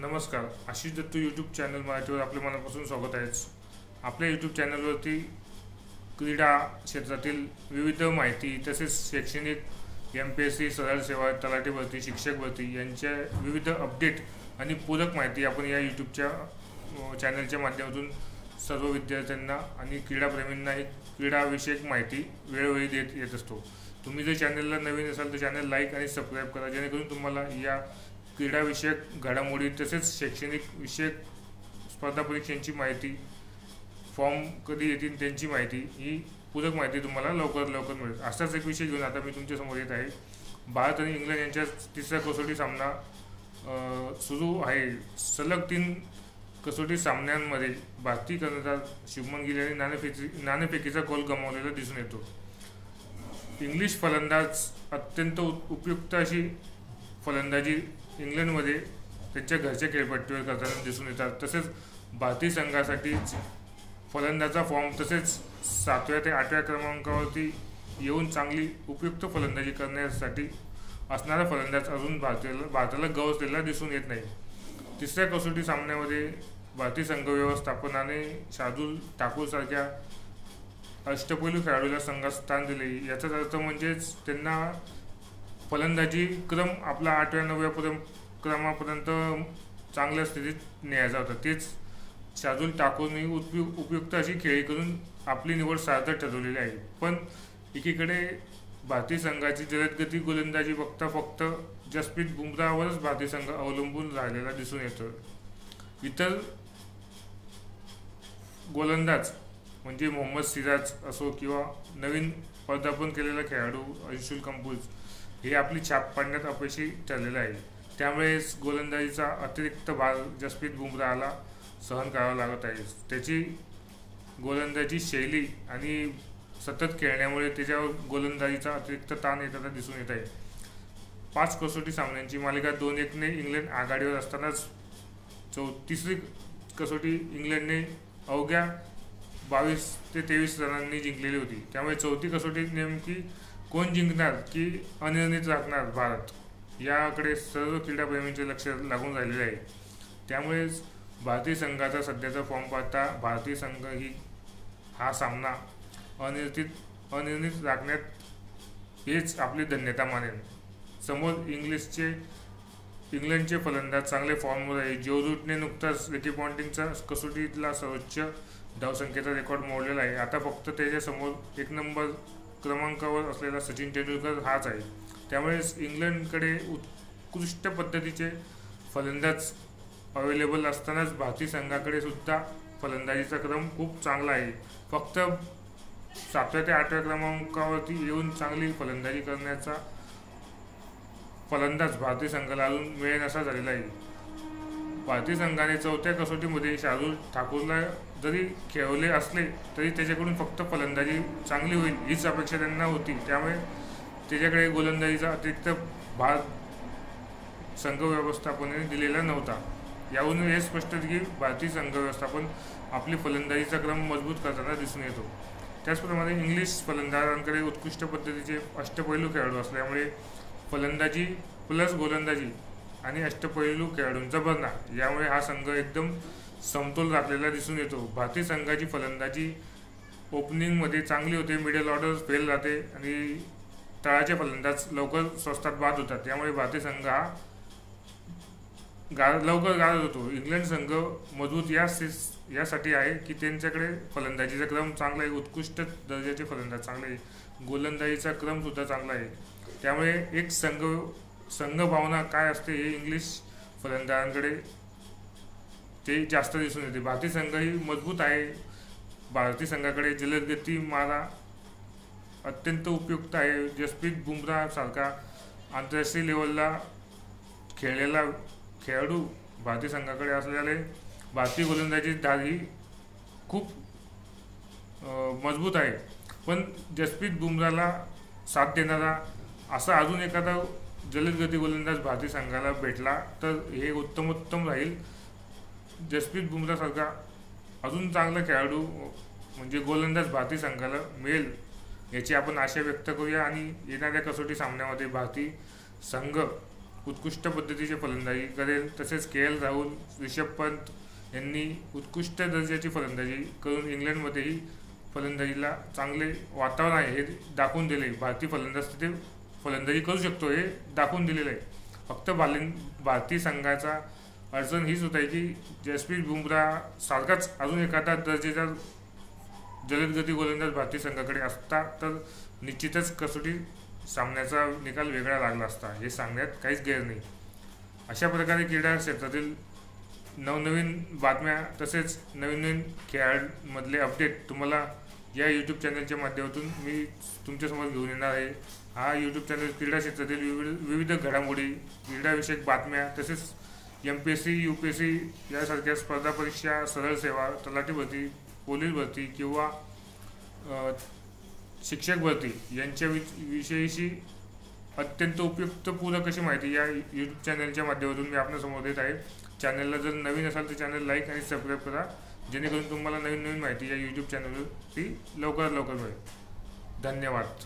नमस्कार. Ashish Dattu YouTube channel मराठीवर आपले मनापासून स्वागत आहे. आपल्या यूट्यूब चॅनलवरती क्रीडा क्षेत्रातील विविध माहिती तसेच शैक्षणिक MPSC सरळ सेवा तलाठी भरती शिक्षक भरती यांच्या विविध अपडेट आणि पूरक माहिती आपण या यूट्यूबच्या चॅनलच्या माध्यमातून सर्व विद्यार्थ्यांना आणि क्रीडाप्रेमींना ही क्रीडाविषयक माहिती वेळोवेळी देत येत असतो. तुम्ही जर चॅनलला नवीन असाल तर चॅनल लाईक आणि सबस्क्राईब करा, जेणेकरून तुम्हाला या क्रीडाविषयक घडामोडी तसेच शैक्षणिक विषयक स्पर्धा परीक्षांची माहिती, फॉर्म कधी येतील त्यांची माहिती, ही पूरक माहिती तुम्हाला लवकर मिळेल. असाच एक विषय घेऊन आता मी तुमच्यासमोर येत आहे. भारत आणि इंग्लंड यांच्यात तिसरा कसोटी सामना सुरू आहे. सलग 3 कसोटी सामन्यांमध्ये भारतीय कर्णधार शुभमन गिल यांनी नाणेफेकीचा गोल गमावलेला दिसून येतो. इंग्लिश फलंदाज अत्यंत उपयुक्त अशी फलंदाजी इंग्लंडमध्ये त्यांच्या घरच्या खेळपट्टीवर करताना दिसून येतात. तसेच भारतीय संघासाठी फलंदाजा फॉर्म तसेच 7व्या ते 8व्या क्रमांकावरती येऊन चांगली उपयुक्त फलंदाजी करण्यासाठी असणारा फलंदाज अजून भारताला गवसलेला दिसून येत नाही. तिसऱ्या कसोटी सामन्यामध्ये भारतीय संघ व्यवस्थापनाने शार्दूल ठाकूर सारख्या अष्टपैलू खेळाडूला संघात स्थान दिले. याचाच अर्थ म्हणजेच त्यांना फलंदाजी क्रम आपला 8व्या-9व्या क्रमापर्यंत चांगल्या स्थितीत न्यायचा होता. तेच शार्दूल ठाकूरने उपयुक्त अशी खेळी करून आपली निवड सार्थक ठरवलेली आहे. पण एकीकडे भारतीय संघाची जलदगती गोलंदाजी बघता फक्त जसप्रीत बुमराहवरच भारतीय संघ अवलंबून राहिलेला दिसून येतो. इतर गोलंदाज म्हणजे मोहम्मद सिराज असो किंवा नवीन पदार्पण केलेला खेळाडू अंशुल कंबोज हे आपली छाप पाडण्यात अपयशी ठरलेले आहे. त्यामुळे गोलंदाजीचा अतिरिक्त भार जसप्रीत बुमराहला सहन करावा लागत आहे. त्याची गोलंदाजी शैली आणि सतत खेळण्यामुळे त्याच्यावर गोलंदाजीचा अतिरिक्त ताण येताना दिसून येत आहे. 5 कसोटी सामन्यांची मालिका 2-1 इंग्लंड आघाडीवर असतानाच तिसरी कसोटी इंग्लंडने अवघ्या 22 ते 23 रनांनी जिंकलेली होती. त्यामुळे चौथी कसोटी नेमकी कोण जिंकणार की अनिर्णित राखणार भारत, याकडे सर्व क्रीडाप्रेमींचे लक्ष लागून राहिलेले आहे. त्यामुळेच भारतीय संघाचा सध्याचा फॉर्म पाहता भारतीय संघ हा सामना अनिर्णित राखण्यात हेच आपली धन्यता मानेल. समोर इंग्लंडचे फलंदाज चांगले फॉर्मवर आहे. जो रूटने नुकताच रिकी पॉन्टिंगचा कसोटीतला सर्वोच्च धावसंख्येचा रेकॉर्ड मोडलेला आहे. आता फक्त त्याच्यासमोर 1 नंबर क्रमांकावर असलेला सचिन तेंडुलकर हाच आहे. त्यामुळेच इंग्लंडकडे उत्कृष्ट पद्धतीचे फलंदाज अवेलेबल असतानाच भारतीय संघाकडे सुद्धा फलंदाजीचा क्रम खूप चांगला आहे. फक्त 7व्या ते 8व्या क्रमांकावरती येऊन चांगली फलंदाजी करण्याचा फलंदाज भारतीय संघाला अजून मिळेनासा झालेला आहे. भारतीय संघाने 4थ्या कसोटीमध्ये शार्दूल ठाकूरला जरी खेळवले असले तरी त्याच्याकडून फक्त फलंदाजी चांगली होईल हीच अपेक्षा त्यांना होती. त्यामुळे त्याच्याकडे गोलंदाजीचा अतिरिक्त भार संघ व्यवस्थापनाने दिलेला नव्हता. यावरून हे स्पष्ट की भारतीय संघ व्यवस्थापन आपली फलंदाजीचा क्रम मजबूत करताना दिसून येतो. त्याचप्रमाणे इंग्लिश फलंदाजांकडे उत्कृष्ट पद्धतीचे अष्टपैलू खेळाडू असल्यामुळे फलंदाजी प्लस गोलंदाजी आणि अष्टपैलू खेळाडूंचा भरणा यामुळे हा संघ एकदम समतोल राखलेला दिसून येतो. भारतीय संघाची फलंदाजी ओपनिंगमध्ये चांगली होते, मिडल ऑर्डर फेल राहते आणि तळाचे फलंदाज लवकर स्वस्तात बाद होतात. यामुळे भारतीय संघ हा लवकर गारद होतो. इंग्लंड संघ मजबूत यासाठी आहे की त्यांच्याकडे फलंदाजीचा क्रम चांगला आहे, उत्कृष्ट दर्जाचे फलंदाज चांगले आहे, गोलंदाजीचा क्रम सुद्धा चांगला आहे. त्यामुळे एक संघ भावना काय असते हे इंग्लिश फलंदाजांकडे ते जास्त दिसून येते. भारतीय संघ ही मजबूत आहे. भारतीय संघाकडे जलदगती मारा अत्यंत उपयुक्त आहे. जसप्रीत बुमराह सारखा आंतरराष्ट्रीय लेवलला खेळलेला खेळाडू भारतीय संघाकडे असल्याने भारतीय गोलंदाजी धार ही खूप मजबूत आहे. पण जसप्रीत बुमराहला साथ देणारा असा अजून एखादा जलदगती गोलंदाज भारतीय संघाला भेटला तर हे उत्तमोत्तम राहील. जसप्रीत बुमराह सारखा अजून चांगला खेळाडू म्हणजे गोलंदाज भारतीय संघाला मिळेल याची आपण आशा व्यक्त करूया आणि येणाऱ्या कसोटी सामन्यामध्ये भारतीय संघ उत्कृष्ट पद्धतीची फलंदाजी करेल. तसेच KL राहुल, ऋषभ पंत यांनी उत्कृष्ट दर्जाची फलंदाजी करून इंग्लंडमध्येही फलंदाजीला चांगले वातावरण आहे हे दाखवून दिले. भारतीय फलंदाज तिथे फलंदाजी करू शकतो हे दाखवून दिलेलं आहे. फक्त भारतीय संघाचा अडचण हीच होत आहे की जसप्रीत बुमराह सारखाच अजून एखादा दर्जेचा जलदगती गोलंदाज भारतीय संघाकडे असता तर निश्चितच कसोटी सामन्याचा निकाल वेगळा लागला असता, हे सांगण्यात काहीच गैर नाही. अशा प्रकारे क्रीडा क्षेत्रातील नवनवीन बातम्या तसेच नवीन खेळाडूमधले अपडेट तुम्हाला या यूट्यूब चॅनलच्या माध्यमातून मी तुमच्यासमोर घेऊन येणार आहे. हा यूट्यूब चॅनल क्रीडा क्षेत्रातील विविध घडामोडी, क्रीडाविषयक बातम्या तसेच MPSC UPSC यासारख्या स्पर्धा परीक्षा, सरळ सेवा, तलाठी भरती, पोलीस भरती किंवा शिक्षक भरती यांच्या विषयीची अत्यंत उपयुक्त पूरक अशी माहिती या यूट्यूब चॅनलच्या माध्यमातून मी आपल्यासमोर देत आहे. चॅनलला जर नवीन असाल तर चॅनल लाईक आणि सबस्क्राईब करा, जेणेकरून तुम्हाला नवीन माहिती या यूट्यूब चॅनलवरती लवकरात लवकर मिळेल. धन्यवाद.